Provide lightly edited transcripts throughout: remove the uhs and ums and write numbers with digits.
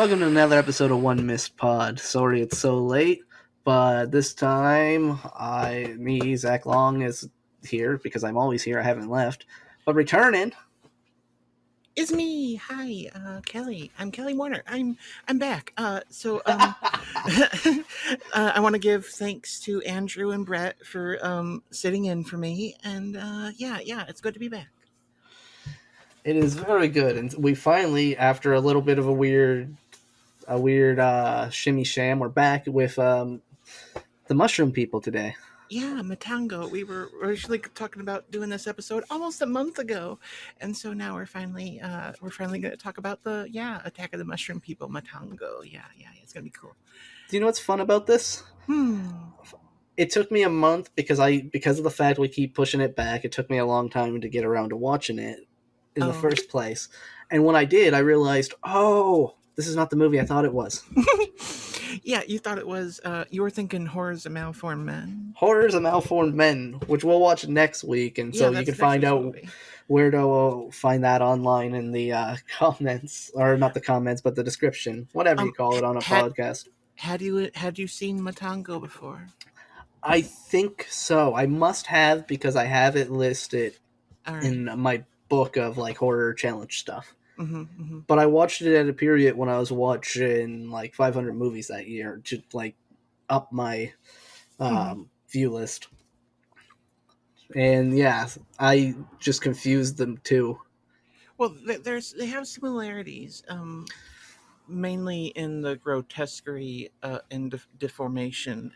Welcome to another episode of One Missed Pod. Sorry it's so late, but this time Zack Long is here because I'm always here. I haven't left, but returning. It's me. Hi, Kelly. I'm Kelly Warner. I'm back. I want to give thanks to Andrew and Brett for sitting in for me, and it's good to be back. It is very good, and we finally, after a little bit of a weird shimmy sham, we're back with the mushroom people today. Yeah, Matango. We were originally talking about doing this episode almost a month ago, and so now we're finally going to talk about the Attack of the Mushroom People, Matango. Yeah, it's gonna be cool. Do you know what's fun about this? It took me a month because of the fact we keep pushing it back. It took me a long time to get around to watching it in the first place, and when I did, I realized, this is not the movie I thought it was. Yeah, you thought it was. You were thinking Horrors of Malformed Men. Horrors of Malformed Men, which we'll watch next week, and so you can find out where to find that online in the comments, or not the comments, but the description, whatever you call it on a podcast. Had you seen Matango before? I think so. I must have, because I have it listed in my book of like horror challenge stuff. But I watched it at a period when I was watching like 500 movies that year to like up my view list. And yeah, I just confused them too. Well, they have similarities, mainly in the grotesquerie and deformation.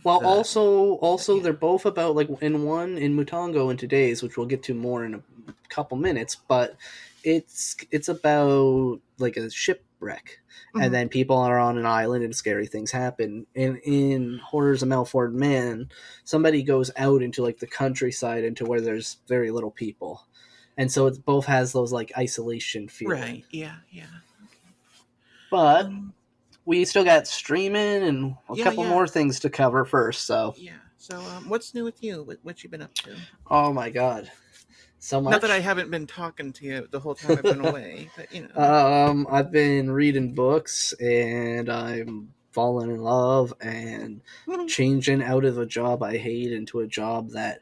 Also, they're both about, like, in Mutango and Today's, which we'll get to more in a couple minutes, but it's about like a shipwreck, and then people are on an island and scary things happen. And in Horrors of Malformed Man, somebody goes out into like the countryside, into where there's very little people, and so it both has those like isolation feeling. Right? Yeah. Okay. But we still got streaming and a couple more things to cover first. So what's new with you? What you been up to? Oh my god, so much. Not that I haven't been talking to you the whole time I've been away, but you know. I've been reading books, and I'm falling in love and changing out of a job I hate into a job that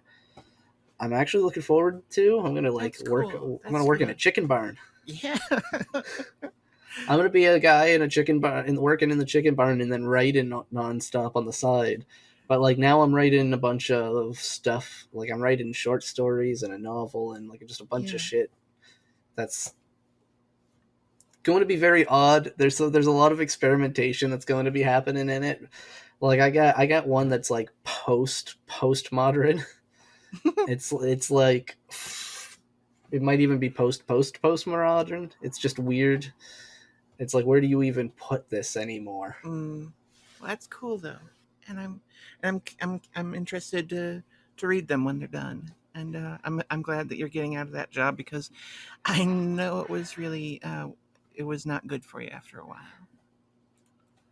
I'm actually looking forward to. I'm gonna work. I'm gonna work in a chicken barn. Yeah. I'm gonna be a guy in a chicken barn, working in the chicken barn, and then writing nonstop on the side. But like now, I'm writing a bunch of stuff. Like I'm writing short stories and a novel, and like just a bunch of shit. That's going to be very odd. There's a lot of experimentation that's going to be happening in it. Like I got one that's like postmodern. It's like, it might even be postmodern. It's just weird. It's like, where do you even put this anymore? Well, that's cool though, and I'm interested to read them when they're done. And I'm glad that you're getting out of that job, because I know it was really it was not good for you after a while.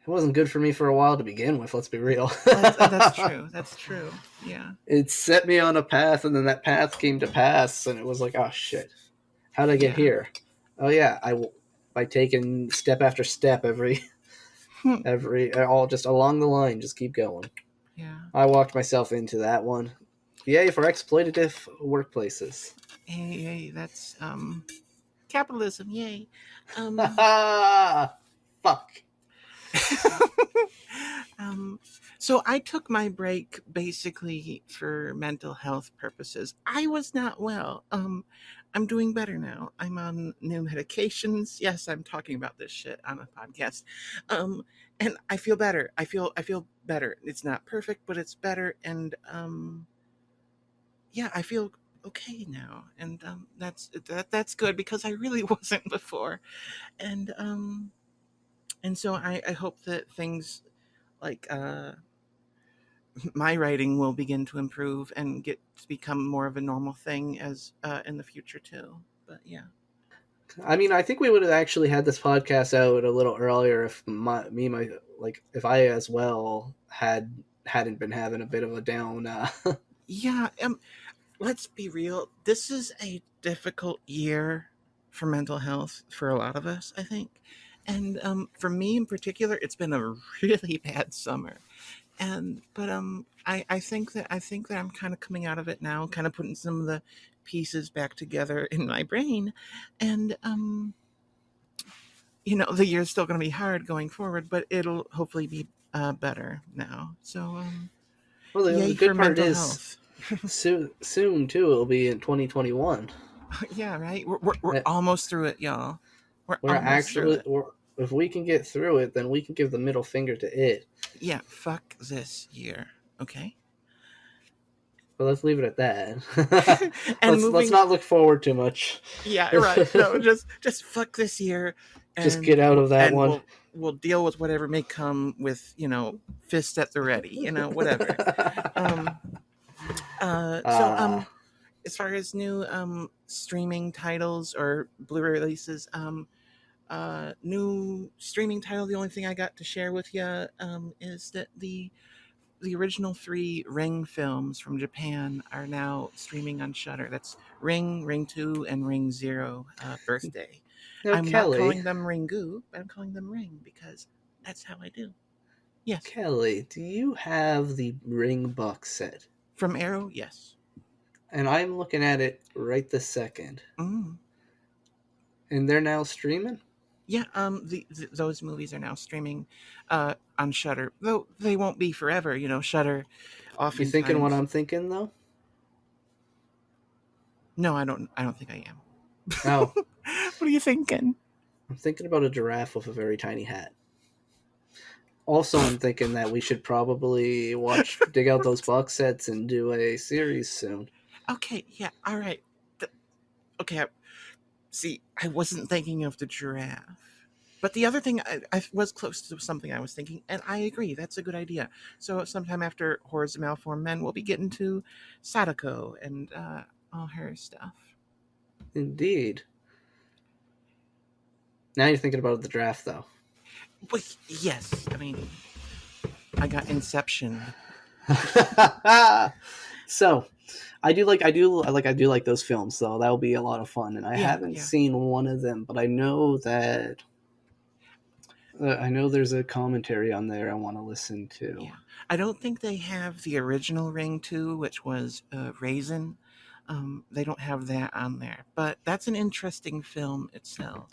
It wasn't good for me for a while to begin with. Let's be real. That's true. Yeah. It set me on a path, and then that path came to pass, and it was like, oh shit, how'd I get here? Oh yeah, by taking step after step, all just along the line, just keep going. Yeah. I walked myself into that one. Yay for exploitative workplaces. Hey, that's capitalism. Yay. Fuck. So I took my break basically for mental health purposes. I was not well. I'm doing better now. I'm on new medications. Yes, I'm talking about this shit on a podcast. And I feel better. I feel better. It's not perfect, but it's better. And I feel okay now. And that's good, because I really wasn't before. And so I hope that things like my writing will begin to improve and get to become more of a normal thing as in the future too. But yeah. I mean, I think we would have actually had this podcast out a little earlier if if I as well hadn't been having a bit of a down. Yeah. Let's be real. This is a difficult year for mental health for a lot of us, I think. And for me in particular, it's been a really bad summer. And but I think that I'm kind of coming out of it now, kind of putting some of the pieces back together in my brain, and the year's still going to be hard going forward, but it'll hopefully be better now. So Well, the yay for good part mental is health. soon too. It'll be in 2021. Yeah, right. We're Uh, almost through it, y'all. We're We're almost through actually, it. if we can get through it, then we can give the middle finger to it. Yeah, fuck this year. Okay. But let's leave it at that. And let's moving. not look forward too much. Yeah, right. No, just fuck this year, Just and get out of that and one. we'll deal with whatever may come with fists at the ready. Whatever. Um. So uh, as far as new streaming titles or Blu-ray releases, new streaming title. The only thing I got to share with you is that the original three Ring films from Japan are now streaming on Shudder. That's Ring, Ring 2, and Ring Zero Birthday. now, I'm not Kelly, calling them Ringu, but I'm calling them Ring because that's how I do. Yes. Kelly, do you have the Ring box set? From Arrow, yes. And I'm looking at it right this second. Mm. And they're now streaming? Yeah, those movies are now streaming on Shudder, though they won't be forever. Shudder You thinking what oftentimes. I'm thinking, though? No, I don't. I don't think I am. Oh, What are you thinking? I'm thinking about a giraffe with a very tiny hat. Also, I'm thinking that we should probably dig out those box sets and do a series soon. Okay, yeah, all right. Okay, see, I wasn't thinking of the giraffe. But the other thing, I was close to something I was thinking, and I agree, that's a good idea. So sometime after Horrors of Malformed Men, we'll be getting to Sadako and all her stuff. Indeed. Now you're thinking about the draft, though. But yes, I mean, I got Inception. So, I do like those films, though. That'll be a lot of fun, and I haven't Yeah. seen one of them, but I know that I know there's a commentary on there I want to listen to. Yeah. I don't think they have the original Ring 2, which was Raisin. They don't have that on there, but that's an interesting film itself.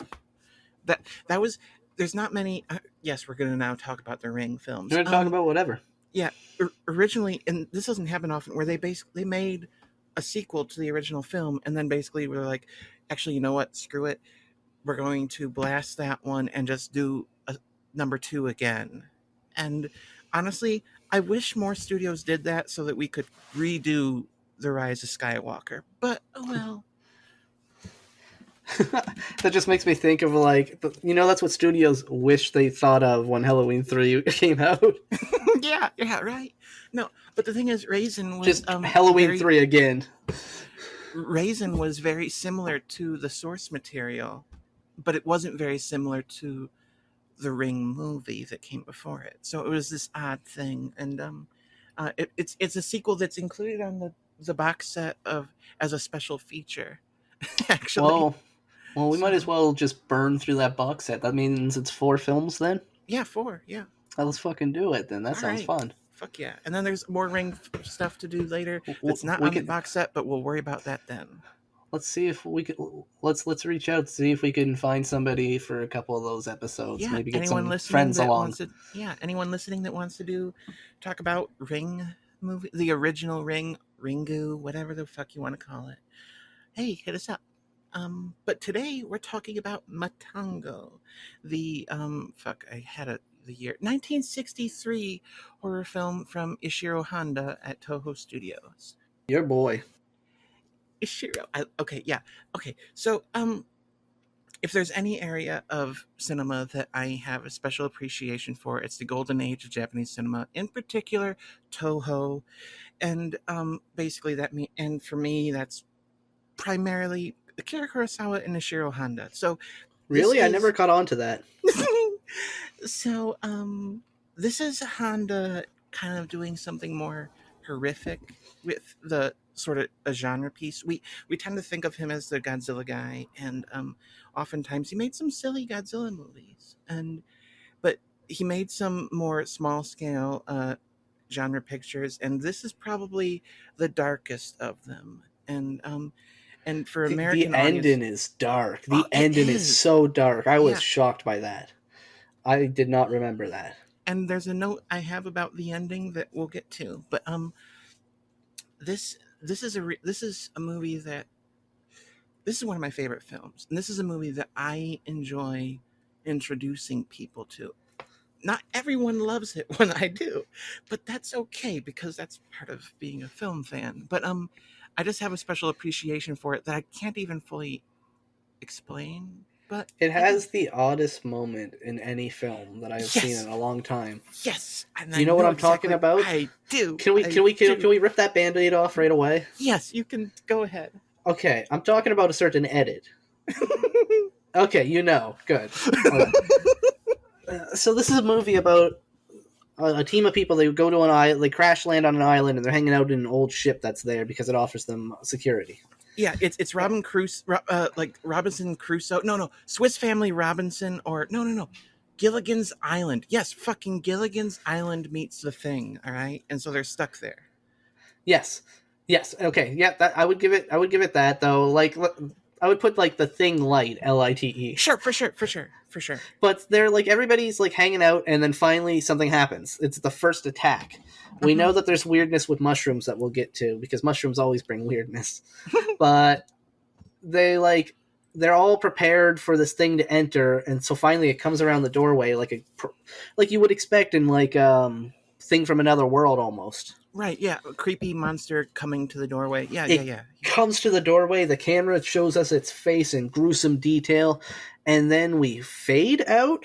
That was. There's not many. Yes, we're going to now talk about the Ring films. We're gonna talk about whatever. Yeah, originally, and this doesn't happen often, where they basically made a sequel to the original film, and then basically were like, actually, you know what? Screw it. We're going to blast that one and just do a number 2 again. And honestly, I wish more studios did that so that we could redo The Rise of Skywalker. But oh well. That just makes me think of that's what studios wish they thought of when Halloween 3 came out. Yeah, right. No, but the thing is, Raisin was Just Halloween 3 again. Raisin was very similar to the source material, but it wasn't very similar to the Ring movie that came before it. So it was this odd thing, and it's a sequel that's included on the box set of as a special feature. Actually, well, we might as well just burn through that box set. That means it's 4 films then. yeah, 4, yeah. Let's fucking do it then. That All sounds right. Fun. Fuck yeah! And then there's more Ring stuff to do later. That's not on the box set, but we'll worry about that then. Let's see if we could. Let's reach out, see if we can find somebody for a couple of those episodes. Yeah, maybe get anyone some friends along. Anyone listening that wants to talk about Ring movie, the original Ring, Ringu, whatever the fuck you want to call it. Hey, hit us up. But today we're talking about Matango, the I had the year 1963 horror film from Ishiro Honda at Toho Studios. Your boy. Ishiro. Okay, yeah. Okay, so if there's any area of cinema that I have a special appreciation for, it's the golden age of Japanese cinema, in particular Toho, and basically and for me that's primarily Akira Kurosawa and Ishiro Honda. So really, I never caught on to that. So this is Honda kind of doing something more horrific with the sort of a genre piece. We tend to think of him as the Godzilla guy, and oftentimes he made some silly Godzilla movies, and but he made some more small scale genre pictures, and this is probably the darkest of them. And for The American audience, ending is dark. oh, The it ending is is. so dark. I was Yeah, shocked by that. I did not remember that. and there's a note I have about the ending that we'll get to, but this is a movie that this is one of my favorite films, and this is a movie that I enjoy introducing people to. Not everyone loves it when I do, but that's okay because that's part of being a film fan. But I just have a special appreciation for it that I can't even fully explain. But It I do. has the oddest moment in any film that I have seen in Yes, a long time. yes, and Do I you know what know I'm talking exactly. about? I do. Can we I can we can, do. can we rip that band-aid off right away? Yes, you can go ahead. Okay, I'm talking about a certain edit. Okay, you know. Good. All right. So this is a movie about a team of people. They go to an island, they crash land on an island, and they're hanging out in an old ship that's there because it offers them security. Yeah, it's Robin Crusoe, like Robinson Crusoe. No, no, Swiss Family Robinson, or no. Gilligan's Island. Yes, fucking Gilligan's Island meets the Thing. All right, and so they're stuck there. Yes, yes. Okay, yeah. That I would give it. I would give it that though. Like I would put like the thing light Lite. Sure, for sure. But they're like everybody's like hanging out, and then finally something happens. It's the first attack. We Hmm. know that there's weirdness with mushrooms that we'll get to because mushrooms always bring weirdness. But they like they're all prepared for this thing to enter, and so finally it comes around the doorway like you would expect in like thing from another world almost. Right, yeah, a creepy monster coming to the doorway. Yeah, yeah, It yeah, comes to the doorway, the camera shows us its face in gruesome detail, and then we fade out.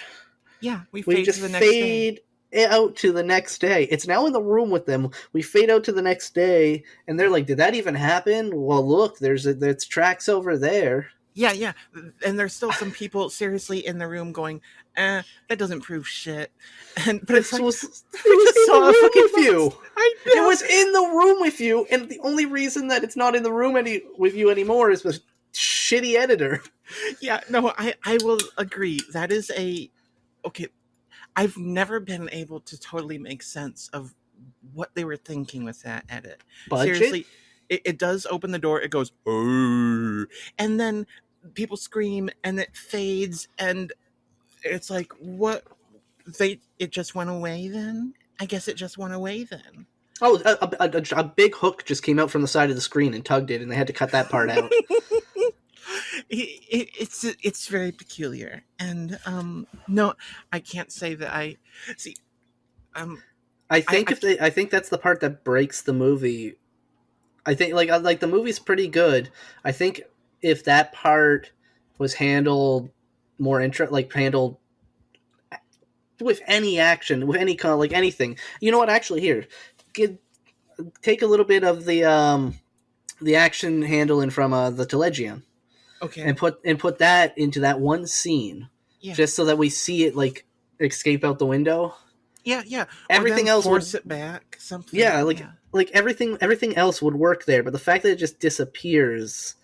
yeah. We We fade to just the next day. fade out to the next day. It's now in the room with them. We fade out to the next day, and they're like, "Did that even happen?" Well, look, there's tracks over there. Yeah, yeah, and there's still some people seriously in the room going, that doesn't prove shit." And but it's This like was we it was just in the saw a room fucking with monster. you. I It know. was in the room with you, and the only reason that it's not in the room with you anymore is the shitty editor. Yeah, no, I will agree. That is a okay. I've never been able to totally make sense of what they were thinking with that edit. Budget? Seriously, it does open the door. It goes, oh, and then people scream, and it fades, and it's like, what? It just went away. Then I guess it just went away. Then Oh, a big hook just came out from the side of the screen and tugged it, and they had to cut that part out. it's very peculiar, and no, I can't say that I see. Um, I I think that's the part that breaks the movie. I think like the movie's pretty good. I think if that part was handled more handled with any action, with any kind of like anything. You know what? Actually, here, get, take a little bit of the action handling from the Telegion okay, and put that into that one scene, yeah. just so that we see it like escape out the window. Yeah, yeah. Or Everything then else would, force it back. yeah, Something. Yeah. everything else would work there, but the fact that it just disappears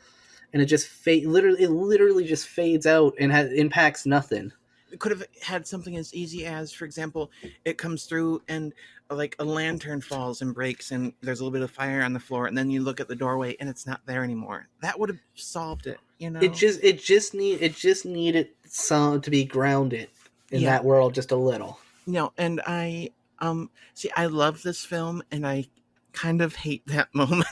and it just literally just fades out and impacts nothing. It could have had something as easy as, for example, it comes through and like a lantern falls and breaks, and there's a little bit of fire on the floor, and then you look at the doorway and it's not there anymore. That would have solved it. You know. It just needed some to be grounded in Yeah. that world just a little. No, and I see. I love this film, and I kind of hate that moment.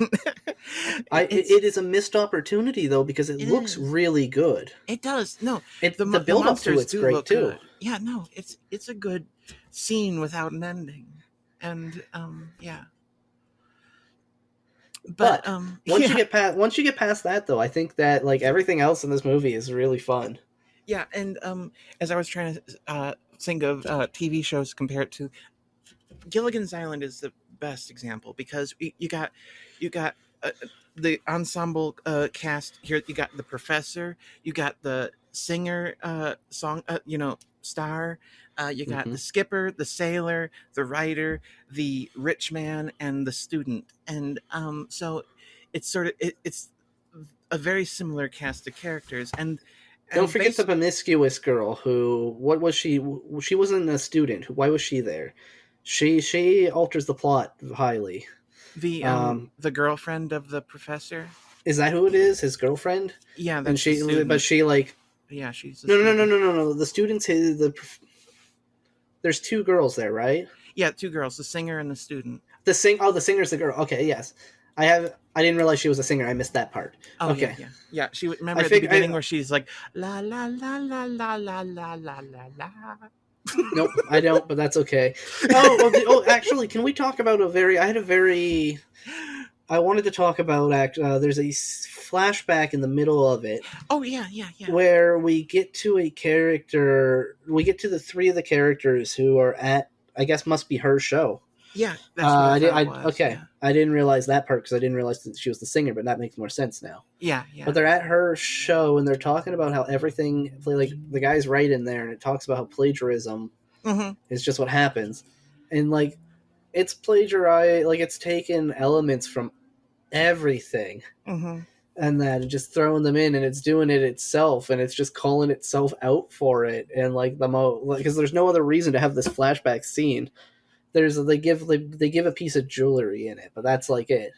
It is a missed opportunity though because it it looks is. really good. It does. No, The the build up to monsters it's do great look too. good. Yeah, no, it's a good scene without an ending, and yeah. But But yeah, once you get past that though, I think that like everything else in this movie is really fun. yeah, and as I was trying to think of TV shows compared to Gilligan's Island is the best example because you got the ensemble cast here. You got the professor, you got the singer, song, star. You got Hmm. the skipper, the sailor, the writer, the rich man, and the student. And so it's sort of it's a very similar cast of characters, Don't and forget the promiscuous girl who. What was she? She wasn't a student. Why was she there? She alters the plot highly. the girlfriend of the professor. Is that who it is? His girlfriend? Yeah, And that's the she, but student. she like Yeah, she's the no no no student. no no no. The students, there's two girls there, right? Yeah, two girls, the singer and the student. The singer's the girl. Okay, yes. I didn't realize she was a singer. I missed that part. Oh yeah, Okay, yeah. She I remember at the think beginning where she's like la la la la la la la la la la. nope, I don't, but that's okay. Oh, actually, can we talk about a very? I had a very. I wanted to talk about there's a flashback in the middle of it Oh yeah, yeah, yeah. where we get to a character. We get to the three of the characters who are at. I guess must be her show. Yeah, that's what I thought it I was. okay. Yeah, I didn't realize that part because I didn't realize that she was the singer, but that makes more sense now. yeah, But yeah. they're at her show and they're talking about how everything, like the guy's right in there, and it talks about how plagiarism Mm-hmm. is just what happens, and like it's plagiarized, like it's taken elements from everything Mm-hmm. and that and just throwing them in, and it's doing it itself, and it's just calling itself out for it, and like because there's no other reason to have this flashback scene. They give a piece of jewelry in it, but that's like it.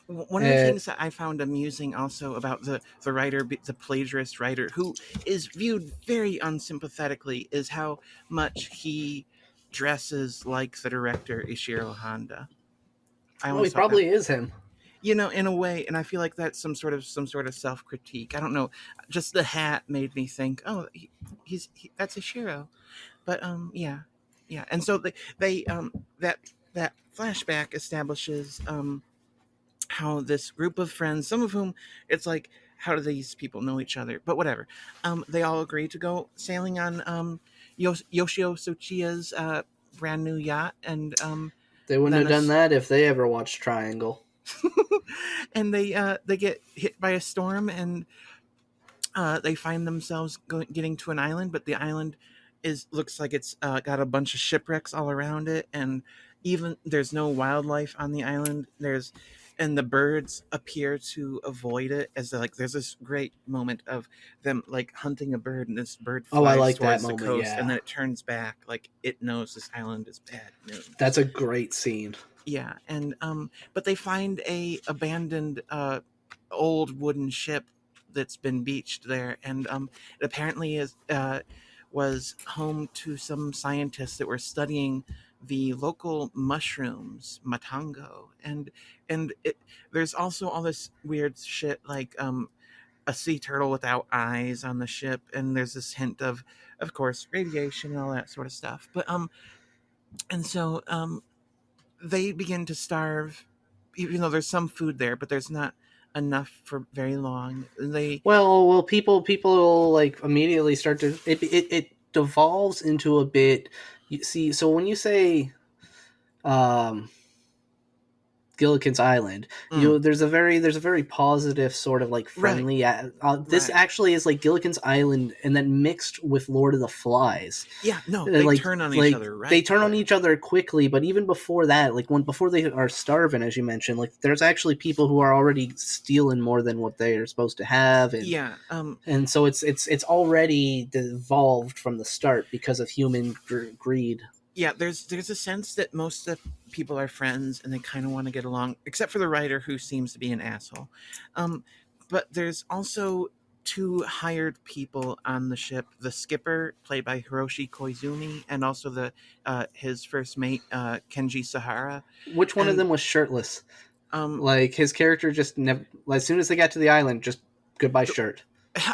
One of the And things that I found amusing also about the writer, the plagiarist writer, who is viewed very unsympathetically, is how much he dresses like the director Ishiro Honda. I well, he always thought that, probably is him. in a way, and I feel like that's some sort of self critique. I don't know, just the hat made me think, oh, that's Ishiro, but yeah, yeah, and so they that flashback establishes how this group of friends, some of whom it's like, how do these people know each other? But whatever. They all agree to go sailing on Yoshio Sochia's brand new yacht, and They wouldn't then have done that if they ever watched Triangle. and they get hit by a storm, and they find themselves getting to an island, but the island looks like it's got a bunch of shipwrecks all around it, and even there's no wildlife on the island. And the birds appear to avoid it, as there's this great moment of them like hunting a bird, and this bird Oh, I flies like that towards the moment. coast, and Yeah, then it turns back like it knows this island is bad news. that's a great scene. Yeah, and but they find a abandoned old wooden ship that's been beached there, and it apparently was home to some scientists that were studying the local mushrooms, Matango, and there's also all this weird shit like a sea turtle without eyes on the ship, and there's this hint of course, radiation and all that sort of stuff. But and so they begin to starve, even though there's some food there, but there's not enough for very long. They Well, people like immediately start to it devolves into a bit. You see, so when you say um, Gilligan's Island, mm, there's a very positive sort of like right, friendly. This right, actually is like Gilligan's Island, and then mixed with Lord of the Flies. yeah, no, they Like turn on each other they right turn on quick. each other quickly, but even before that, like before they are starving, as you mentioned, like there's actually people who are already stealing more than what they are supposed to have, Yeah, and so it's already devolved from the start because of human greed. yeah. There's a sense that most of the people are friends and they kind of want to get along, except for the writer who seems to be an asshole. Um, but there's also two hired people on the ship: the skipper, played by Hiroshi Koizumi, and also the his first mate, Kenji Sahara. Which one of And them was shirtless? um, Like his character just never. As soon as they got to the island, just goodbye shirt.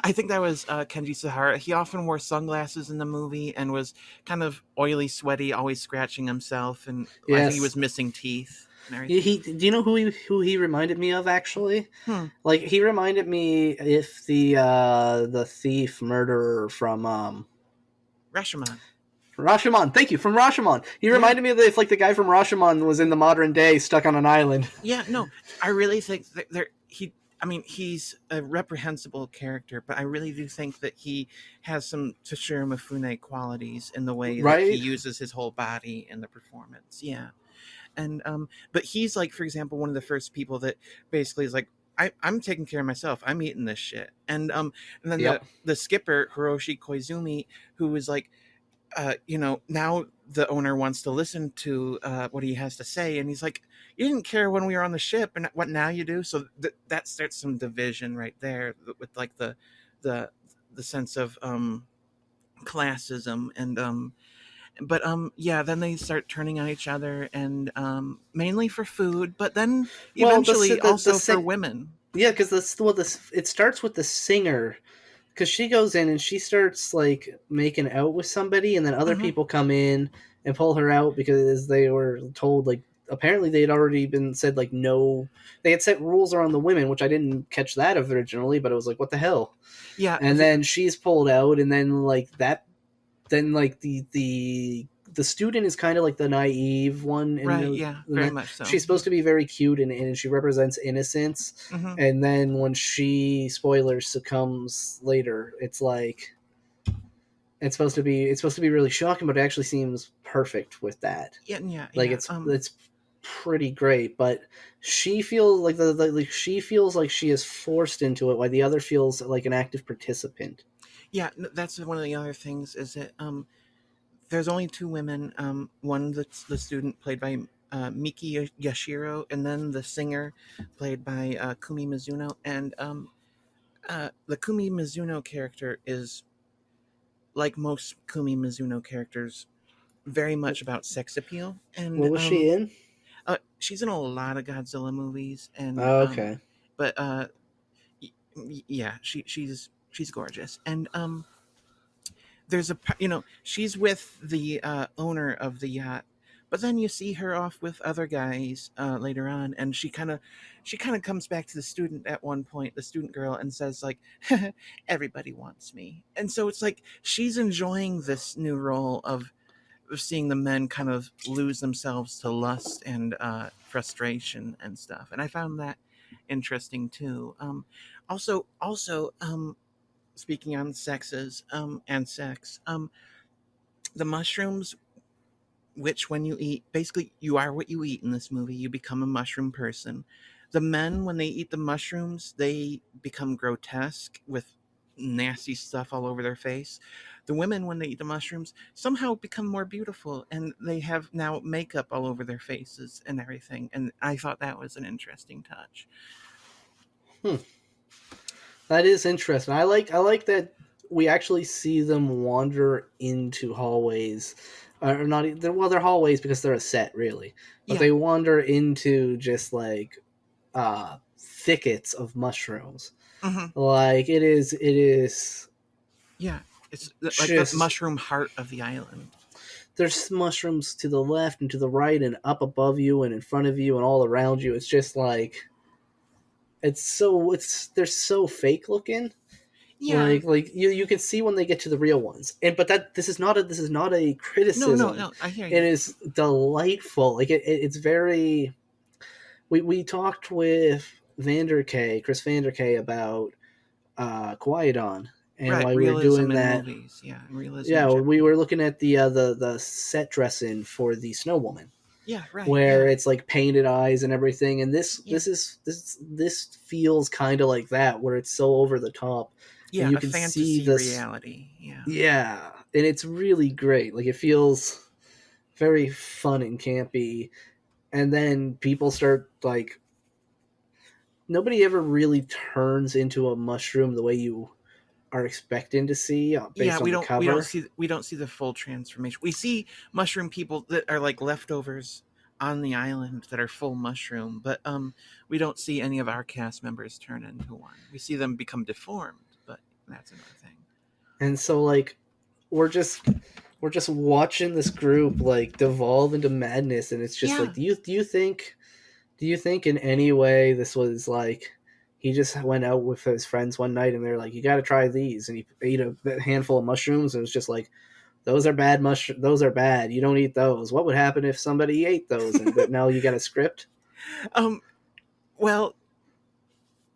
I think that was Kenji Sahara. He often wore sunglasses in the movie and was kind of oily, sweaty, always scratching himself, and I think he was Yes. missing teeth and He everything. do you know who he reminded me of actually? Hmm. Like he reminded me if the thief murderer from Rashomon. Rashomon. Thank you, from Rashomon. He Yeah. reminded me of if like the guy from Rashomon was in the modern day stuck on an island. Yeah. No, I really think that there he. I mean, he's a reprehensible character, but I really do think that he has some Toshiro Mifune qualities in the way that he Right? uses his whole body in the performance. Yeah. And but he's like, for example, one of the first people that basically is like, I'm taking care of myself. I'm eating this shit. And then Yep. the skipper Hiroshi Koizumi, who was like, now the owner wants to listen to what he has to say, and he's like, "You didn't care when we were on the ship, and what now you do?" So that starts some division right there with like the the sense of classism and but yeah, then they start turning on each other and mainly for food, but then Well, eventually the also for women. yeah, because it starts with the singer, because she goes in and she starts like making out with somebody, and then other Hmm. people come in and pull her out because they were told, like, apparently they had already been said like no, they had set rules around the women, which I didn't catch that originally, but it was like, what the hell. Yeah, And then she's pulled out, and then like that, then like the student is kind of like the naive one, right, yeah, and very that much so. she's supposed to be very cute, and she represents innocence. Hmm. And then when she, spoilers, succumbs later, it's like it's supposed to be really shocking, but it actually seems perfect with that. Yeah, yeah, Like yeah. it's pretty great, but she feels like like she feels like she is forced into it, while the other feels like an active participant. Yeah, that's one of the other things is that there's only two women. One that's the student played by Miki Yashiro, and then the singer played by Kumi Mizuno. And the Kumi Mizuno character is, like most Kumi Mizuno characters, very much about sex appeal. And What was she in? she's in a lot of Godzilla movies, and Oh, okay. but yeah, she's gorgeous. And there's she's with the owner of the yacht, but then you see her off with other guys later on, and she kind of comes back to the student at one point, the student girl, and says like, everybody wants me. And so it's like she's enjoying this new role of seeing the men kind of lose themselves to lust and frustration and stuff, and I found that interesting too. Also, speaking on sexes and sex, the mushrooms, which when you eat, basically you are what you eat in this movie. You become a mushroom person. The men, when they eat the mushrooms, they become grotesque with nasty stuff all over their face. The women, when they eat the mushrooms, somehow become more beautiful, and they have now makeup all over their faces and everything. And I thought that was an interesting touch. Hmm. That is interesting. I like that we actually see them wander into hallways, or not. They're hallways because they're a set, really, but Yeah. they wander into just like thickets of mushrooms. Hmm. Like it is Yeah. It's like the just, mushroom heart of the island. there's mushrooms to the left and to the right and up above you and in front of you and all around you. It's just like it's they're so fake looking. Yeah. Like you can see when they get to the real ones, and but that this is not a No, no, criticism. no. I hear It you. is delightful. Like it's very. We talked with Chris Vanderkay, about Quiet and Right. while we were Realism doing in that, movies. Yeah. And realism in yeah, we were Japanese. looking at the set dressing for the Snow Woman, Yeah. Right. where Yeah. it's like painted eyes and everything, and Yeah. this feels kind of like that, where it's so over the top, and Yeah. you A can see fantasy this. reality. Yeah. Yeah, and it's really great. Like it feels very fun and campy, and then people start like, nobody ever really turns into a mushroom the way you are expecting to see Yeah. based on the cover. We don't see the full transformation. We see mushroom people that are like leftovers on the island that are full mushroom, but we don't see any of our cast members turn into one. We see them become deformed, but that's another thing. And so like we're just we're just watching this group like devolve into madness, and it's just like, Yeah. do you think in any way this was like he just went out with his friends one night and they're like, you got to try these, and he ate a handful of mushrooms and it was just like, those are bad those are bad, you don't eat those. What would happen if somebody ate those, and but now you got a script? um. Well,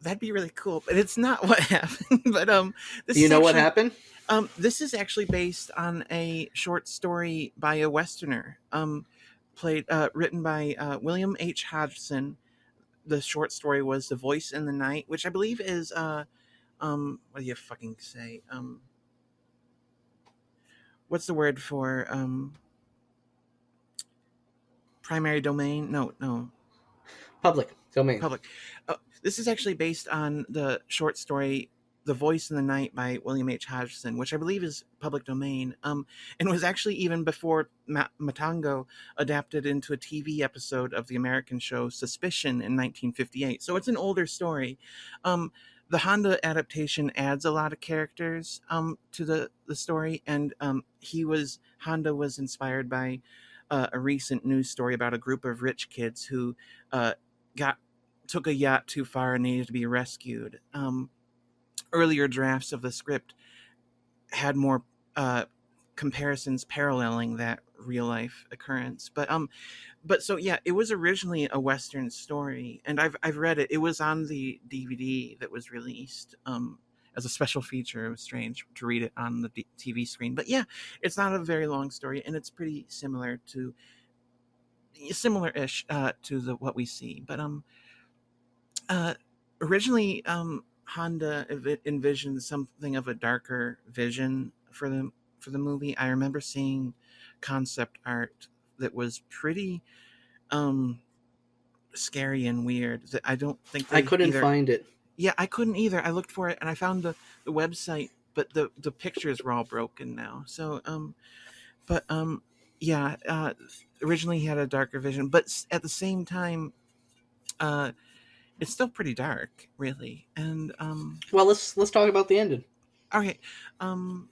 that'd be really cool, but it's not what happened. But Do this you is know what actually happened? this is actually based on a short story by a Westerner. written by William H. Hodgson. The short story was "The Voice in the Night," which I believe is what do you fucking say? What's the word for primary domain? No, Public domain. public. This is actually based on the short story "The Voice in the Night" by William H. Hodgson, which I believe is public domain, and was actually even before Matango adapted into a TV episode of the American show Suspicion in 1958. So it's an older story. The Honda adaptation adds a lot of characters to the story, and Honda was inspired by a recent news story about a group of rich kids who uh, got took a yacht too far and needed to be rescued. Earlier drafts of the script had more comparisons paralleling that real life occurrence, but so yeah, it was originally a Western story, and I've read it. It was on the DVD that was released as a special feature. It was strange to read it on the TV screen, but yeah, it's not a very long story, and it's pretty similar-ish to what we see. But uh, originally, Honda envisioned something of a darker vision for the movie. I remember seeing concept art that was pretty um, scary and weird. That I don't think I they couldn't either. find it. Yeah, I couldn't either. I looked for it and I found the website, but the pictures were all broken now. So but yeah, originally he had a darker vision, but at the same time, uh, it's still pretty dark, really. And Well, let's talk about the ending. okay, um,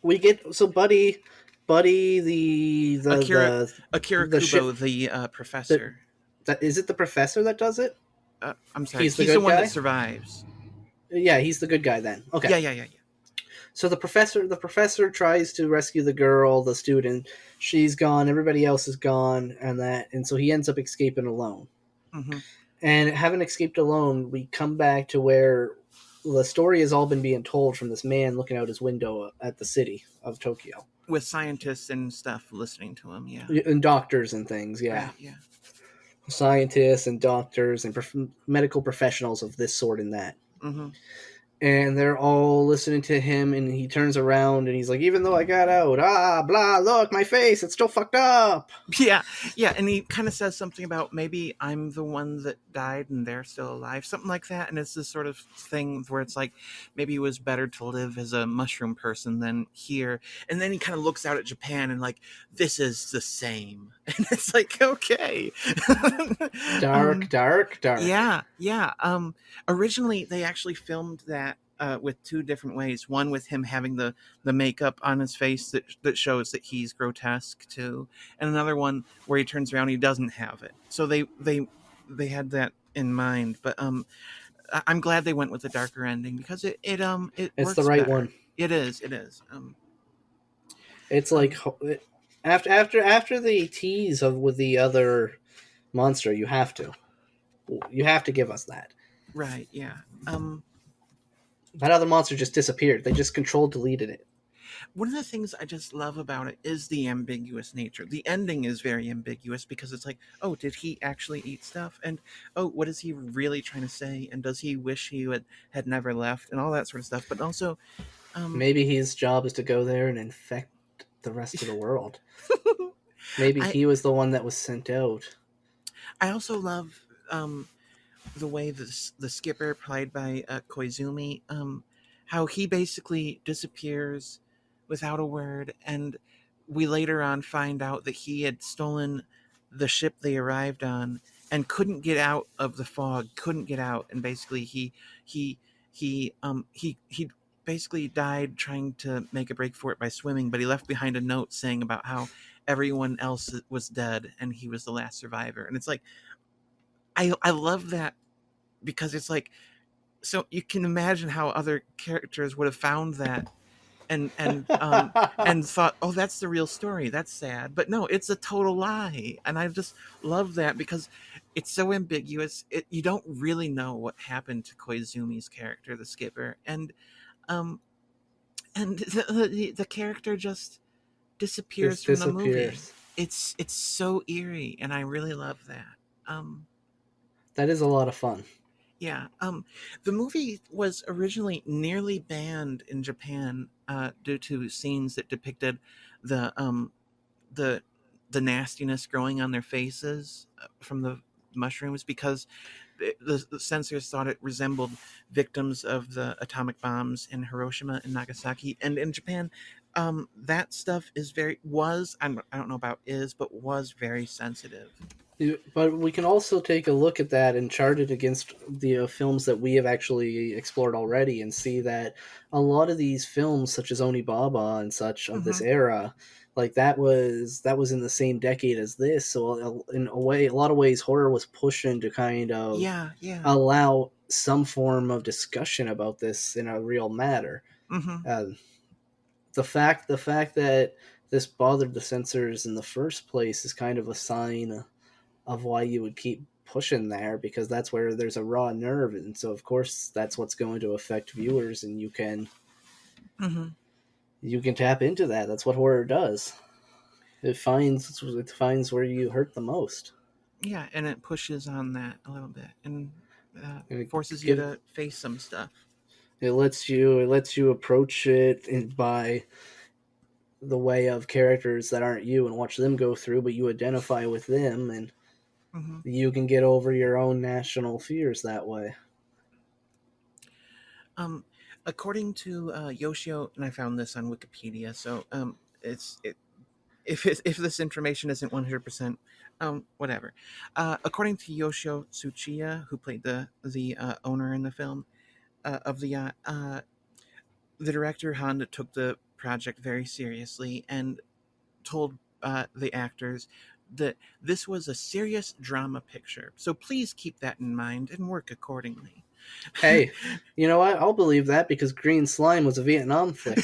We get so Buddy, the the Akira the Akira the Kubo, ship. the The professor. that is it. The professor that does it. I'm sorry, He's the he's the good one that guy. survives. Yeah, he's the good guy then. Okay. Yeah. So the professor tries to rescue the girl, the student. She's gone. Everybody else is gone, and so he ends up escaping alone. Mm-hmm. And having escaped alone, we come back to where the story has all been being told from this man looking out his window at the city of Tokyo. With scientists and stuff listening to him. Yeah. And doctors and things, yeah. Right. Yeah. Scientists and doctors and medical professionals of this sort and that. Mm-hmm. And they're all listening to him, and he turns around and he's like, even though I got out, blah, look, my face, it's still fucked up. Yeah, and he kind of says something about maybe I'm the one that died and they're still alive, something like that. And it's this sort of thing where it's like maybe it was better to live as a mushroom person than here. And then he kind of looks out at Japan and like, this is the same. And it's like, okay. Dark. Yeah. Originally, they actually filmed that with two different ways. One with him having the makeup on his face that shows that he's grotesque too, and another one where he turns around and he doesn't have it. So they had that in mind. But I'm glad they went with the darker ending because it It's the works right better. one. It is. It's like after the tease of with the other monster, you have to give us that. Right. Yeah. That other monster just disappeared. They just control deleted it. One of the things I just love about it is the ambiguous nature. The ending is very ambiguous because it's like, oh, did he actually eat stuff? And oh, what is he really trying to say? And does he wish he had never left? And all that sort of stuff. But also, Maybe his job is to go there and infect the rest of the world. Maybe I he was the one that was sent out. I also love the way the skipper played by Koizumi, how he basically disappears without a word, and we later on find out that he had stolen the ship they arrived on and couldn't get out of the fog, couldn't get out, and basically he basically died trying to make a break for it by swimming, but he left behind a note saying about how everyone else was dead and he was the last survivor. And it's like I love that because it's like, so you can imagine how other characters would have found that and thought, oh, that's the real story, that's sad, but no, it's a total lie. And I just love that because it's so ambiguous. You don't really know what happened to Koizumi's character, the skipper, um and the character just disappears Just from the movie. disappears. it's so eerie, and I really love that. Um, That is a lot of fun. yeah, the movie was originally nearly banned in Japan due to scenes that depicted the the the nastiness growing on their faces from the mushrooms because the censors thought it resembled victims of the atomic bombs in Hiroshima and Nagasaki. And in Japan, that stuff is very was I don't know about is, but was very sensitive. But we can also take a look at that and chart it against the films that we have actually explored already and see that a lot of these films, such as Onibaba and such of this Hmm. era, like that was in the same decade as this. So in a way, a lot of ways, horror was pushing to kind of Yeah, yeah. allow some form of discussion about this in a real matter. Hmm. Uh, the fact that this bothered the censors in the first place is kind of a sign of why you would keep pushing there, because that's where there's a raw nerve, and so of course that's what's going to affect viewers, and Hmm. you can tap into that. That's what horror does. It finds where you hurt the most, Yeah, and it pushes on that a little bit and and forces you to face some stuff. it lets you approach it by the way of characters that aren't you and watch them go through, but you identify with them, and Hmm. you can get over your own national fears that way. Um, According to Yoshio, and I found this on Wikipedia, so if this information isn't 100%, whatever. According to Yoshio Tsuchiya, who played the owner in the film of the yacht, the director Honda took the project very seriously and told the actors that this was a serious drama picture. So please keep that in mind and work accordingly. Hey, you know what? I'll believe that because Green Slime was a Vietnam flick.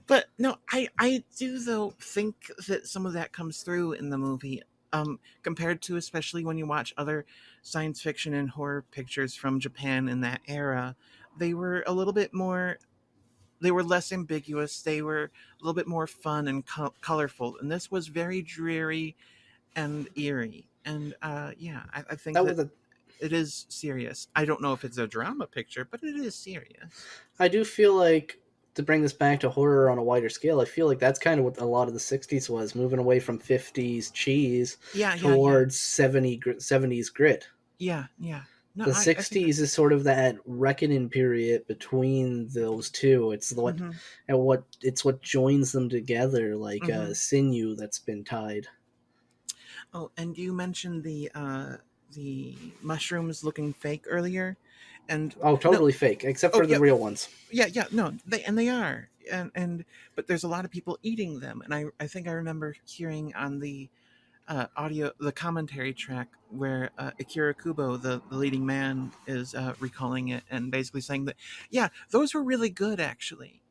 But no, I do though think that some of that comes through in the movie. Compared to especially when you watch other science fiction and horror pictures from Japan in that era, they were a little bit more. They were less ambiguous. They were a little bit more fun and colorful. And this was very dreary and eerie. And yeah, I think That that was a it is serious. I don't know if it's a drama picture, but it is serious. I do feel like, to bring this back to horror on a wider scale, I feel like that's kind of what a lot of the 60s was, moving away from 50s cheese Yeah, yeah, yeah, towards 70s grit. yeah, yeah. No, The I think that. 60s is sort of that reckoning period between those two. Mm-hmm, It's what joins them together, like mm-hmm. a sinew that's been tied. Oh, and you mentioned the mushrooms looking fake earlier, and Oh, no, totally fake, except oh for the yeah, real ones. yeah, yeah, no, they are, and but there's a lot of people eating them, and I think I remember hearing on the the commentary track where Akira Kubo, the leading man, is recalling it and basically saying that, yeah, those were really good actually.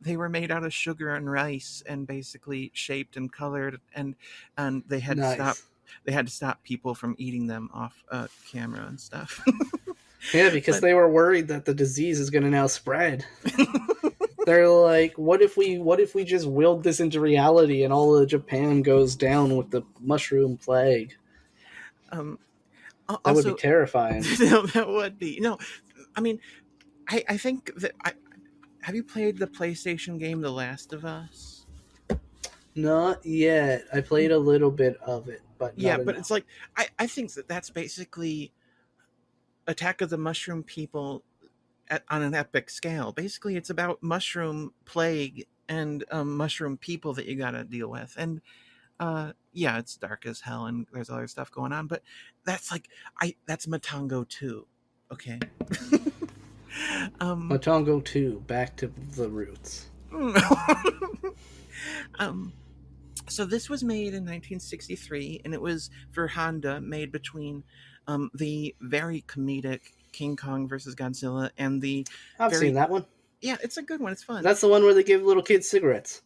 They were made out of sugar and rice and basically shaped and colored, and Nice. they had to stop people from eating them off camera and stuff. Yeah, because But they were worried that the disease is going to now spread. They're like, what if we just willed this into reality and all of Japan goes down with the mushroom plague? um, That would be also, terrifying. that would be no. I mean, I think that have you played the PlayStation game The Last of Us? Not yet. I played a little bit of it, but Yeah, not but it's enough. like I think that that's basically Attack of the Mushroom People on an epic scale. Basically, it's about mushroom plague and mushroom people that you got to deal with. And yeah, it's dark as hell and there's other stuff going on, but that's like that's Matango too. Okay. um Matango 2, back to the roots. um so this was made in 1963 and it was for Honda, made between the very comedic King Kong versus Godzilla and the I've seen very, that one. yeah, it's a good one, it's fun. That's the one where they give little kids cigarettes.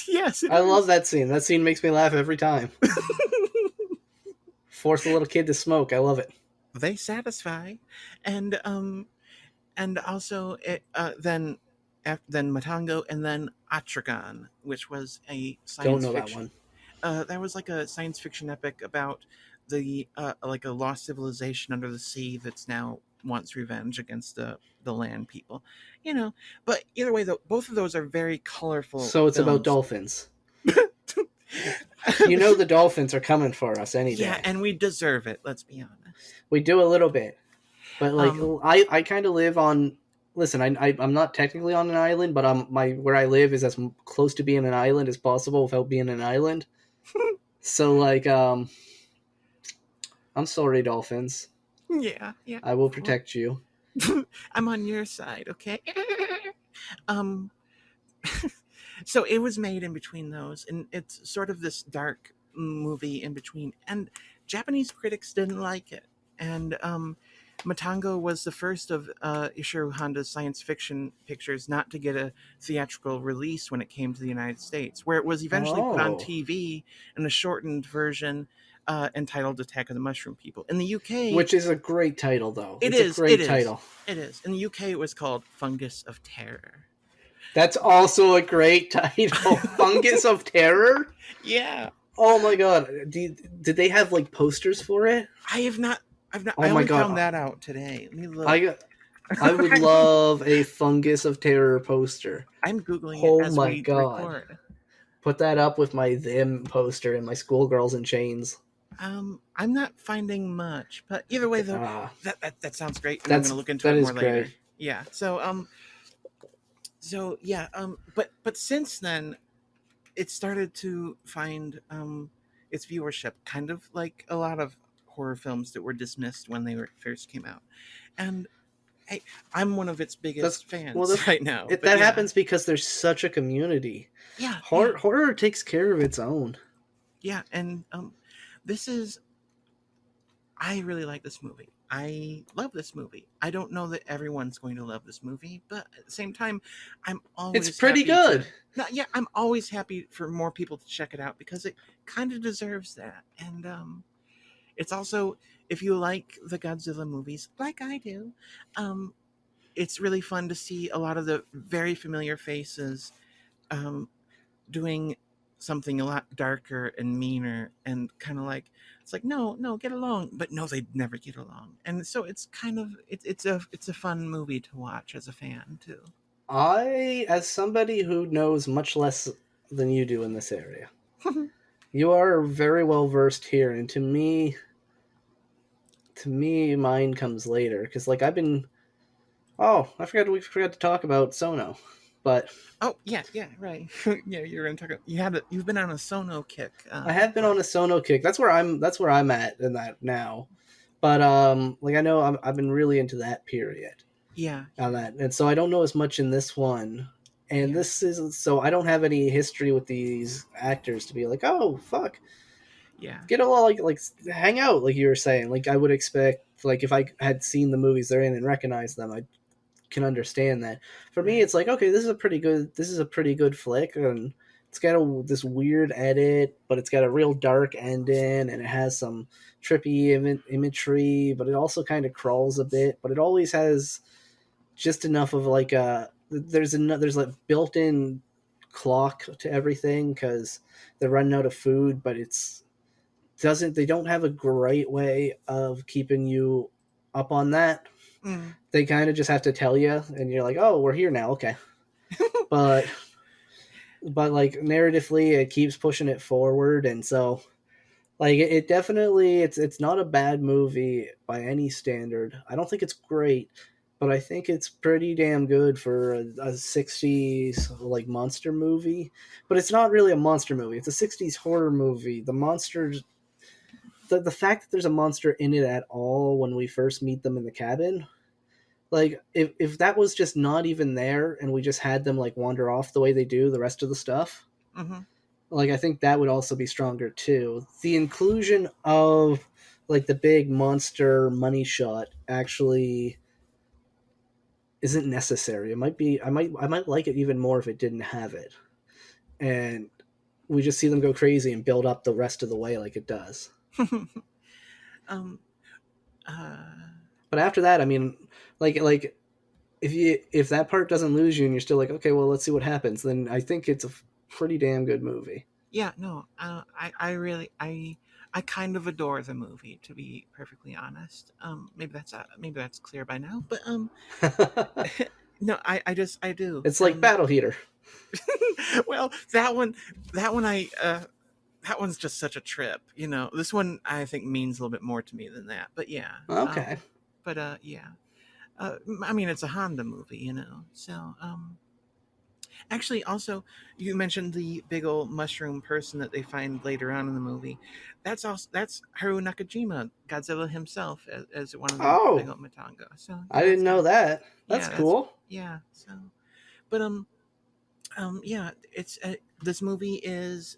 Yes, it I love is. that scene. That scene makes me laugh every time. Force a little kid to smoke. I love it. They satisfy. And also then Matango, and then Atragon, which was a Don't science know that fiction. one. that was like a science fiction epic about the like a lost civilization under the sea that's now wants revenge against the land people, you know. But either way, though, both of those are very colorful So it's about films. dolphins. You know the dolphins are coming for us any Yeah, day. and we deserve it. Let's be honest. We do a little bit, but like Um, I kind of live on. Listen, I'm not technically on an island, but my where I live is as close to being an island as possible without being an island. So like I'm sorry, dolphins. yeah, yeah. I will Well, protect you. I'm on your side, okay? um, so it was made in between those, and it's sort of this dark movie in between. And Japanese critics didn't like it, and Matango was the first of Ishiro Honda's science fiction pictures not to get a theatrical release when it came to the United States, where it was eventually put on Oh, TV in a shortened version entitled Attack of the Mushroom People. In the UK, which is a great title, though. it It's a is, it great is, title. it is. In the UK, it was called Fungus of Terror. That's also a great title. Fungus of Terror. Yeah, Oh my god! Did they have like posters for it? I have not. I've not. Oh I my only found god! that out today. Let me look. I would love a Fungus of Terror poster. I'm googling it Oh as my we god! record. Put that up with my them poster and my schoolgirls in chains. I'm not finding much, but either way, though, Ah, that sounds great, and I'm going to that's look into that it is more later. great. Yeah. So yeah. But since then, it started to find its viewership, kind of like a lot of horror films that were dismissed when they were first came out, and hey, I'm one of its That's biggest well, fans right now. But that yeah, happens because there's such a community. yeah, yeah, Horror takes care of its own. yeah, and this is I really like this movie. I love this movie. I don't know that everyone's going to love this movie, but at the same time, I'm It's always pretty happy good. to. No, yeah, I'm always happy for more people to check it out because it kind of deserves that. And it's also, if you like the Godzilla movies, like I do, um, it's really fun to see a lot of the very familiar faces um, doing something a lot darker and meaner and kind of like it's like no get along, but no, they never get along, and so it's kind of it's a fun movie to watch as a fan too. As somebody who knows much less than you do in this area, you are very well versed here, and to me, mine comes later because like I've been. Oh, we forgot to talk about Sono, but Oh yeah, yeah, right. Yeah, you're gonna talk. You've been on a Sono kick. I have been But on a Sono kick. That's where I'm at in that now. But like I know I've been really into that period yeah, on yeah, that, and so I don't know as much in this one. And yeah, this is so I don't have any history with these actors to be like, oh fuck, yeah, get along, like hang out, like you were saying. Like I would expect, like if I had seen the movies they're in and recognized them, I can understand that. For me, right, it's like, okay, this is a pretty good flick, and it's got this weird edit, but it's got a real dark ending, and it has some trippy imagery, but it also kind of crawls a bit, but it always has just enough of like a there's like built-in clock to everything because they're running out of food, but it's doesn't they don't have a great way of keeping you up on that. mm, They kind of just have to tell you, and you're like, oh, we're here now, okay. But like narratively, it keeps pushing it forward, and so like it definitely it's not a bad movie by any standard. I don't think it's great, but I think it's pretty damn good for a 60s like monster movie. But it's not really a monster movie. It's a 60s horror movie. The monsters the fact that there's a monster in it at all when we first meet them in the cabin, like if that was just not even there and we just had them like wander off the way they do the rest of the stuff, mm-hmm, like I think that would also be stronger too. The inclusion of like the big monster money shot actually isn't necessary. It might be I might like it even more if it didn't have it. And we just see them go crazy and build up the rest of the way like it does. um, uh, But after that, I mean, like if that part doesn't lose you and you're still like, okay, well, let's see what happens, then I think it's a pretty damn good movie. Yeah, no, I really, I kind of adore the movie, to be perfectly honest. Maybe that's clear by now, but no, I do, It's like and Battle Heater. well, that one, that one's just such a trip, you know. This one I think means a little bit more to me than that, but yeah, Okay. yeah, I mean, it's a Honda movie, you know, so actually, also, you mentioned the big old mushroom person that they find later on in the movie. That's Haru Nakajima, Godzilla himself, as one of the big Oh, old Matango. So I yeah, that's didn't kind know of, that. That's yeah, that's, cool. yeah. So, but yeah, it's this movie is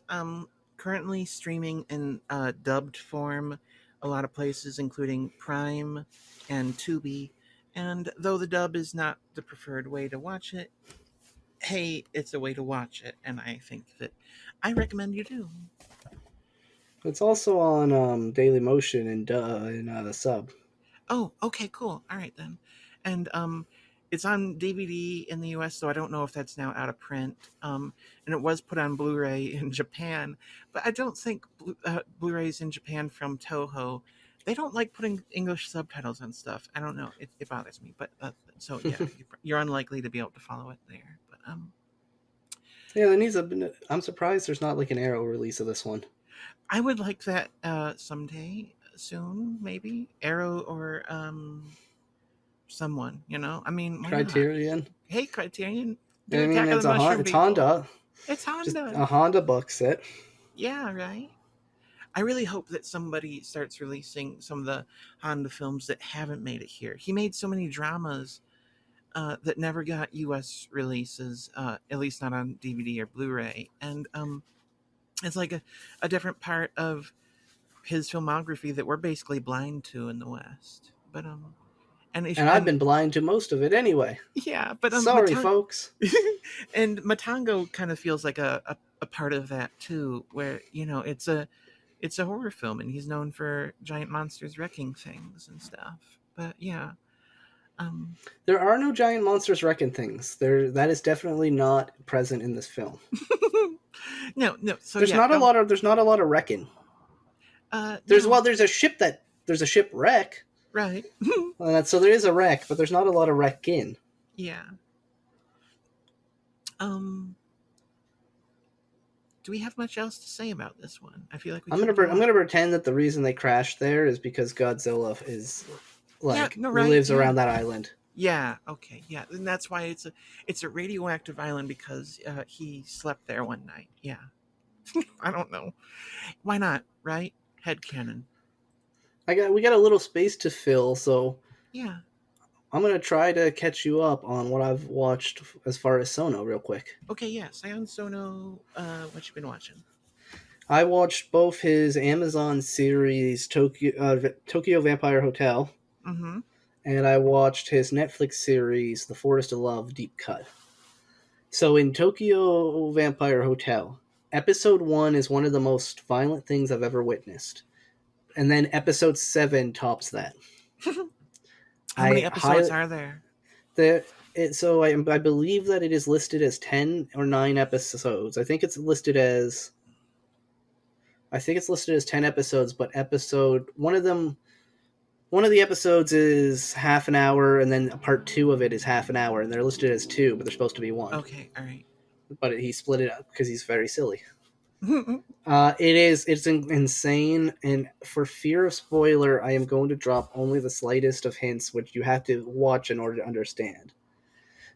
currently streaming in dubbed form, a lot of places, including Prime and Tubi. And though the dub is not the preferred way to watch it, hey, it's a way to watch it, and I think that I recommend you do. It's also on Daily Motion and the sub. Oh, okay, cool. All right then. And it's on DVD in the US, so I don't know if that's now out of print. And it was put on Blu-ray in Japan, but I don't think Blu-rays in Japan from Toho, they don't like putting English subtitles on stuff. I don't know. It bothers me, but so yeah, you're unlikely to be able to follow it there. But Yeah, there needs a. I'm surprised there's not like an Arrow release of this one. I would like that someday soon, maybe Arrow or someone. You know, I mean, why not? Criterion. Hey, Criterion, do I mean, Attack of the Mushroom It's People. Honda. It's Just Honda. a Honda book set. Yeah, right. I really hope that somebody starts releasing some of the Honda films that haven't made it here. He made so many dramas that never got U.S. releases, at least not on DVD or Blu-ray, and it's like a different part of his filmography that we're basically blind to in the West. But And I've been blind to most of it anyway. yeah, but Sorry, folks. and Matango kind of feels like a part of that too, where you know it's a horror film, and he's known for giant monsters wrecking things and stuff. But yeah, um, There are no giant monsters wrecking things. That is definitely not present in this film. no. So yeah, don't. There's not a lot of wrecking. No, There's a shipwreck. right. So there is a wreck, but there's not a lot of wrecking. Yeah. Um, do we have much else to say about this one? I feel like we I'm covered a lot. gonna pretend that the reason they crashed there is because Godzilla is Yeah, like no, right. lives Yeah. around that island. Yeah. Okay. Yeah, and that's why it's a radioactive island because he slept there one night. Yeah. I don't know. Why not? Right? Headcanon. We got a little space to fill, so Yeah. I'm gonna try to catch you up on what I've watched as far as Sono real quick. Okay. Yeah. Sion Sono. What you been watching? I watched both his Amazon series Tokyo Vampire Hotel, Mm-hmm. and I watched his Netflix series The Forest of Love Deep Cut. So in Tokyo Vampire Hotel, episode 1 is one of the most violent things I've ever witnessed. And then episode 7 tops that. How many I episodes highly are there? I believe that it is listed as 10 or 9 episodes. I think it's listed as 10 episodes, but episode one of the episodes is half an hour, and then part 2 of it is half an hour, and they're listed as 2, but they're supposed to be 1. Okay. All right. But he split it up because he's very silly. It's insane, and for fear of spoiler, I am going to drop only the slightest of hints, which you have to watch in order to understand.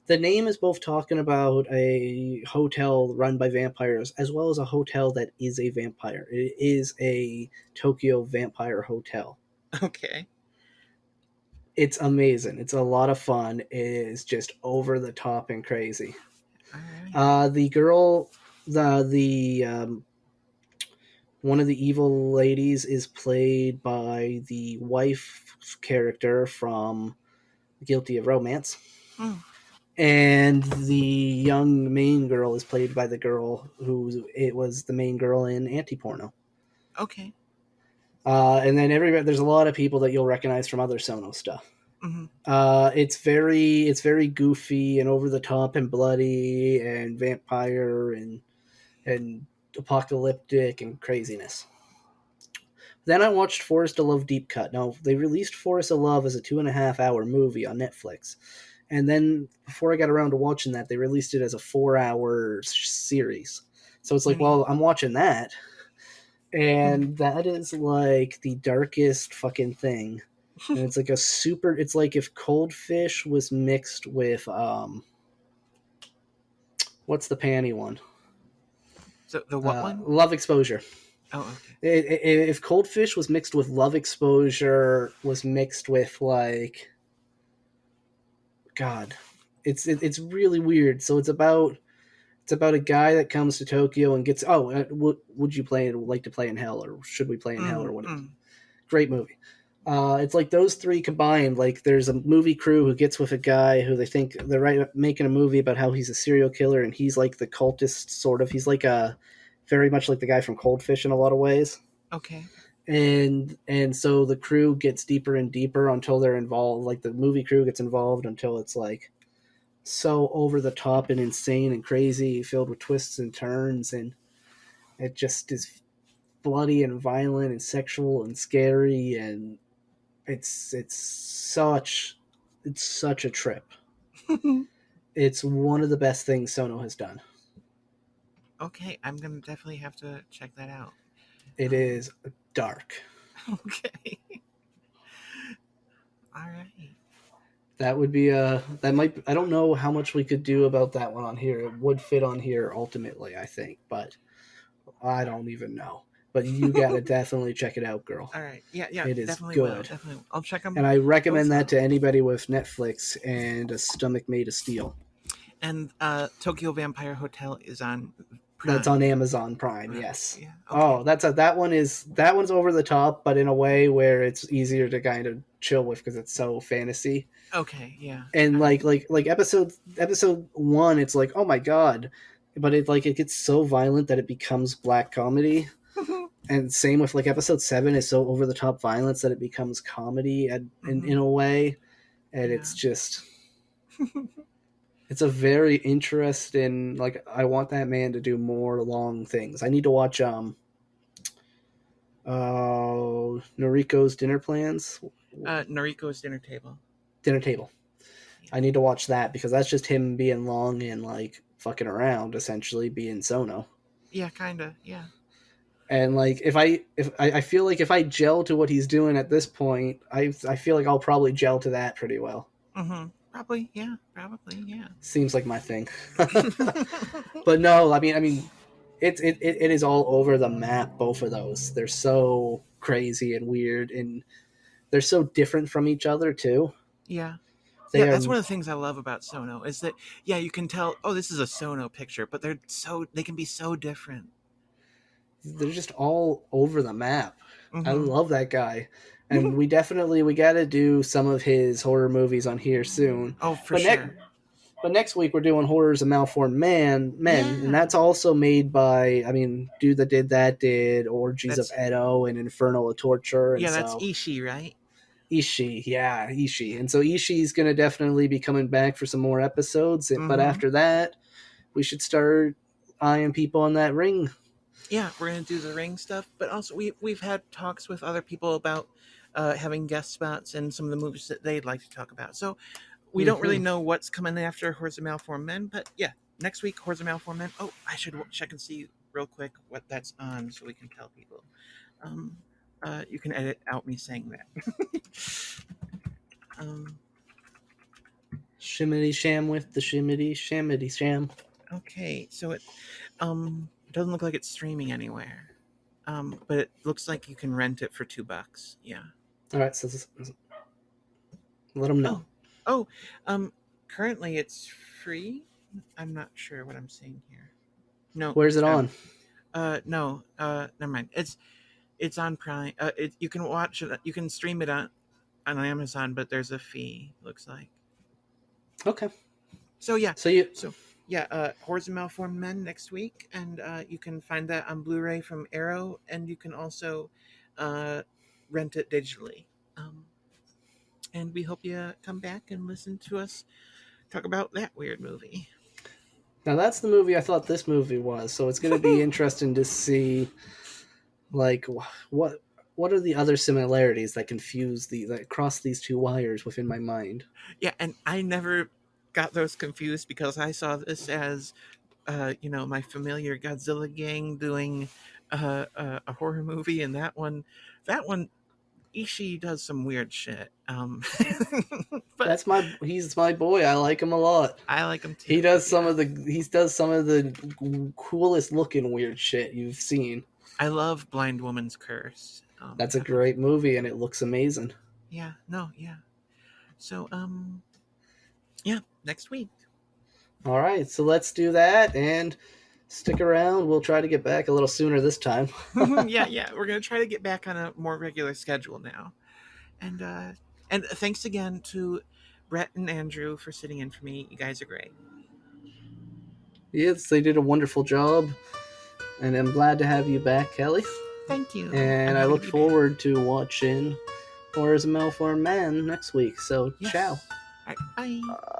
The name is both talking about a hotel run by vampires as well as a hotel that is a vampire. It is a Tokyo Vampire Hotel. Okay. It's amazing. It's a lot of fun. It is just over the top and crazy. All right. The girl, the one of the evil ladies is played by the wife character from Guilty of Romance. Hmm. And the young main girl is played by the girl it was the main girl in Anti-Porno. Okay. And then there's a lot of people that you'll recognize from other Sono stuff. Mm-hmm. It's very goofy and over the top and bloody and vampire and apocalyptic and craziness. Then I watched Forest of Love Deep Cut. Now, they released Forest of Love as a 2.5 hour movie on Netflix. And then before I got around to watching that, they released it as a 4 hour series. So it's like, well, I'm watching that. And that is like the darkest fucking thing. And it's like it's like if Cold Fish was mixed with, what's the panty one? So the what one? Love Exposure. Oh, okay. If Cold Fish was mixed with Love Exposure, was mixed with like, God, it's really weird. So it's about a guy that comes to Tokyo and gets would you like to play in hell, or should we play in hell, or whatever. Great movie. It's like those three combined. Like there's a movie crew who gets with a guy who they think they're making a movie about how he's a serial killer, and he's like the cultist sort of. He's like very much like the guy from Cold Fish in a lot of ways. Okay. And so the crew gets deeper and deeper until they're involved. Like the movie crew gets involved until it's like so over the top and insane and crazy, filled with twists and turns, and it just is bloody and violent and sexual and scary, and it's such a trip. It's one of the best things Sono has done. Okay, I'm gonna definitely have to check that out. It is dark. Okay. All right. That would be that might, I don't know how much we could do about that one on here. It would fit on here ultimately, I think, but I don't even know. But you gotta definitely check it out, girl. All right. Yeah. It is definitely good. Will. Definitely. I'll check them. And I recommend that to anybody with Netflix and a stomach made of steel. And Tokyo Vampire Hotel is on Prime. That's on Amazon Prime, yes. Yeah. Okay. That one's over the top, but in a way where it's easier to kind of chill with because it's so fantasy. Okay, yeah. And like episode 1, it's like, oh my god, but it gets so violent that it becomes black comedy. And same with like episode 7 is so over the top violence that it becomes comedy in a way, and it's just it's a very interesting, like, I want that man to do more long things. I need to watch Noriko's Dinner Plans. Noriko's Dinner Table. I need to watch that because that's just him being long and like fucking around, essentially being Sono. Yeah, kinda. Yeah. And like if I feel like if I gel to what he's doing at this point, I feel like I'll probably gel to that pretty well. Probably, yeah. Seems like my thing. But no, I mean, it is all over the map. Both of those, they're so crazy and weird, and they're so different from each other too. Yeah. That's one of the things I love about Sono is that you can tell, oh, this is a Sono picture, but they can be so different. They're just all over the map. I love that guy. And we got to do some of his horror movies on here soon. Oh, for sure. But next week we're doing Horrors of Malformed Men, and that's also made by, dude that did Orgies of Edo and Inferno of Torture. And that's Ishii, right? Ishii. And so Ishii's going to definitely be coming back for some more episodes. But after that, we should start eyeing people on that Ring. Yeah, we're going to do the Ring stuff. But also we've had talks with other people about having guest spots in some of the movies that they'd like to talk about. So we don't really know what's coming after Horrors of Malformed Men. But yeah, next week, Horrors of Malformed Men. Oh, I should check and see real quick what that's on so we can tell people. You can edit out me saying that. Shimmity sham with the shimmity sham. Okay, so it doesn't look like it's streaming anywhere, but it looks like you can rent it for $2. Yeah. All right, so let them know. Currently it's free. I'm not sure what I'm seeing here. No. Where's it on? No. Never mind. It's on Prime. You can watch it. You can stream it on Amazon, but there's a fee. Looks like. Okay. So yeah. So Horrors of Malformed Men next week, and you can find that on Blu-ray from Arrow, and you can also rent it digitally. And we hope you come back and listen to us talk about that weird movie. Now that's the movie I thought this movie was. So it's going to be interesting to see, like, what what are the other similarities that confuse that cross these two wires within my mind. Yeah, and I never got those confused because I saw this as my familiar Godzilla gang doing a horror movie, and that one, Ishii does some weird shit. But He's my boy. I like him a lot. I like him He too. does some Yeah, of the coolest looking weird shit you've seen. I love Blind Woman's Curse. That's a That looks great movie and it looks amazing. yeah, no, yeah. So yeah, next week. All right, so let's do that and stick around. We'll try to get back a little sooner this time. Yeah, yeah, we're gonna try to get back on a more regular schedule now. And thanks again to Brett and Andrew for sitting in for me. You guys are great. Yes, they did a wonderful job, and I'm glad to have you back, Kelly. Thank you. I'm And I happy to look be back. forward to watching Horrors of Malformed Men next week. So, ciao. Yes. All right, bye.